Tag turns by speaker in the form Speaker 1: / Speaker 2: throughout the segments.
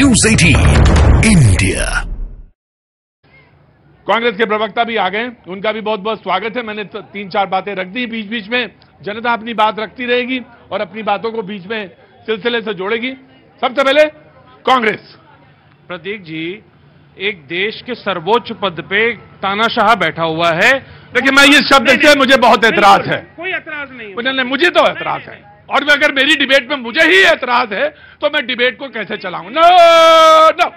Speaker 1: News 18 India.
Speaker 2: Congress के प्रवक्ता भी आ गए, उनका भी बहुत बहुत स्वागत है। मैंने 3-4 बातें रख दी बीच बीच में। जनता अपनी बात रखती रहेगी और अपनी बातों को बीच में सिलसिले से जोड़ेगी। सबसे पहले कांग्रेस।
Speaker 3: प्रतीक जी, एक देश के सर्वोच्च पद पे तानाशाह बैठा हुआ है।
Speaker 2: देखिए, मैं इस शब्द से मुझे बहुत एतराज है।
Speaker 3: कोई एतराज नहीं है।
Speaker 2: मुझे तो एतराज है, और अगर मेरी डिबेट में मुझे ही एतराज है तो मैं डिबेट को कैसे चलाऊं? No no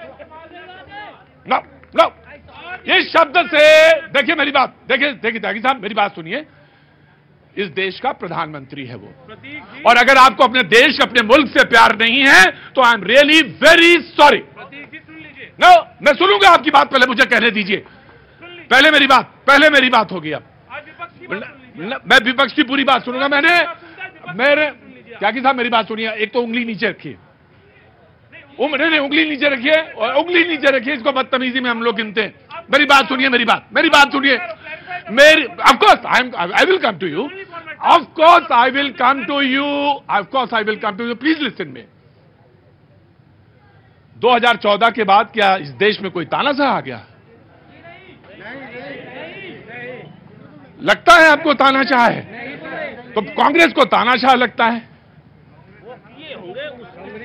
Speaker 2: no no. इस शब्द से देखिए मेरी बात, देखिए त्यागी साहब, मेरी बात सुनिए। इस देश का प्रधानमंत्री है वो, और अगर आपको अपने देश, अपने मुल्क से प्यार नहीं है तो I am really very sorry. No, मैं सुनूंगा आपकी बात, पहले मुझे कहने दीजिए। पहले मेरी बात होगी। अब मैं विपक्ष की पूरी बात सुनूंगा। मेरे त्यागी साहब, मेरी बात सुनिए। एक तो उंगली नीचे रखिए, नहीं, उंगली नीचे रखिए, और उंगली नीचे रखिए। इसको बदतमीजी में हम लोग गिनते हैं। मेरी बात सुनिए, मेरी बात सुनिए। Of course I will come to you, of course I will come to you, please listen me. 2014 के बाद क्या इस देश में कोई तानाशाह आ गया? लगता है आपको तानाशाह है? तो कांग्रेस को तानाशाह लगता है?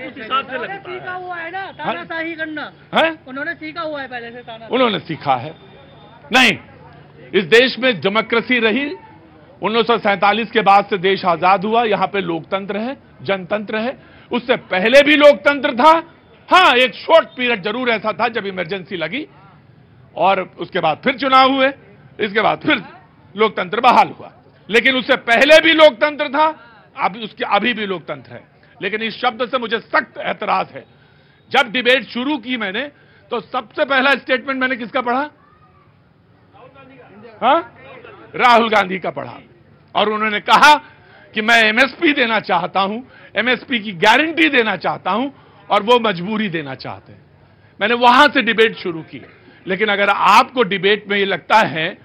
Speaker 3: उस हिसाब से लगता है।
Speaker 4: सीखा हुआ है ना तानाशाही करना
Speaker 2: है?
Speaker 4: उन्होंने सीखा हुआ है पहले से तानाशाही।
Speaker 2: उन्होंने सीखा है? नहीं, इस देश में डेमोक्रेसी रही। 1947 के बाद से देश आजाद हुआ। यहां पे लोकतंत्र है, जनतंत्र है। उससे पहले भी लोकतंत्र था। हां, एक शॉर्ट पीरियड जरूर ऐसा था जब इमरजेंसी लगी, और उसके बाद फिर चुनाव हुए, इसके बाद फिर लोकतंत्र बहाल हुआ। लेकिन उससे पहले भी लोकतंत्र था, अभी भी लोकतंत्र है। लेकिन इस शब्द से मुझे सख्त एतराज है। जब डिबेट शुरू की मैंने, तो सबसे पहला स्टेटमेंट मैंने किसका पढ़ा? राहुल गांधी का पढ़ा, और उन्होंने कहा कि मैं एमएसपी देना चाहता हूं, एमएसपी की गारंटी देना चाहता हूं, और वो मजबूरी देना चाहते हैं। मैंने वहां से डिबेट शुरू की। लेकिन अगर आपको डिबेट में ये लगता है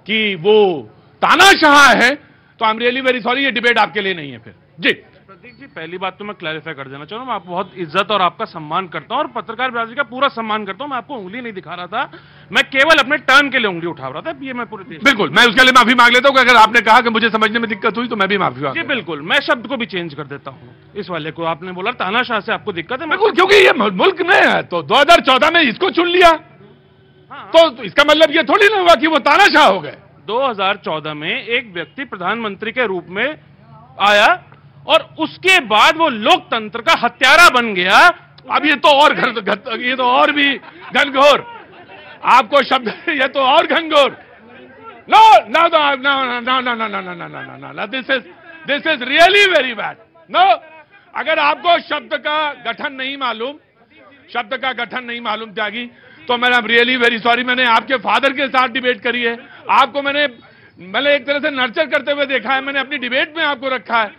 Speaker 2: कि वो तानाशाह है, तो I am really very sorry, ये डिबेट आपके लिए नहीं है फिर। जी
Speaker 3: प्रतीक जी, पहली बात तो मैं क्लैरिफाई कर देना चाहूंगा, मैं आपको बहुत इज्जत और आपका सम्मान करता हूं, और पत्रकार बरादरी का पूरा सम्मान करता हूं। मैं आपको उंगली नहीं दिखा रहा था, मैं केवल अपने टर्न के लिए उंगली उठा रहा था। ये मैं पूरे देश,
Speaker 2: बिल्कुल, मैं उसके लिए माफी मांग लेता हूं। अगर आपने कहा कि मुझे समझने में दिक्कत हुई तो मैं भी माफी मांग।
Speaker 3: जी बिल्कुल, मैं शब्द को भी चेंज कर देता हूं। इस वाले को आपने बोला तानाशाह से आपको दिक्कत है,
Speaker 2: बिल्कुल, क्योंकि ये मुल्क में है, तो 2014 में इसको चुन लिया, तो इसका मतलब ये थोड़ी ना हुआ कि वो तानाशाह हो गए।
Speaker 3: 2014 में एक व्यक्ति प्रधानमंत्री के रूप में आया, और उसके बाद वो लोकतंत्र का हत्यारा बन गया। अब ये तो और भी घनघोर आपको शब्द, ये तो और घनघोर। No no no no no no no no no, this is really very bad. No, अगर आपको शब्द का गठन नहीं मालूम त्यागी, तो मैं रियली वेरी सॉरी। मैंने आपके फादर के साथ डिबेट करी है, आपको मैंने एक तरह से नर्चर करते हुए देखा है, मैंने अपनी डिबेट में आपको रखा है।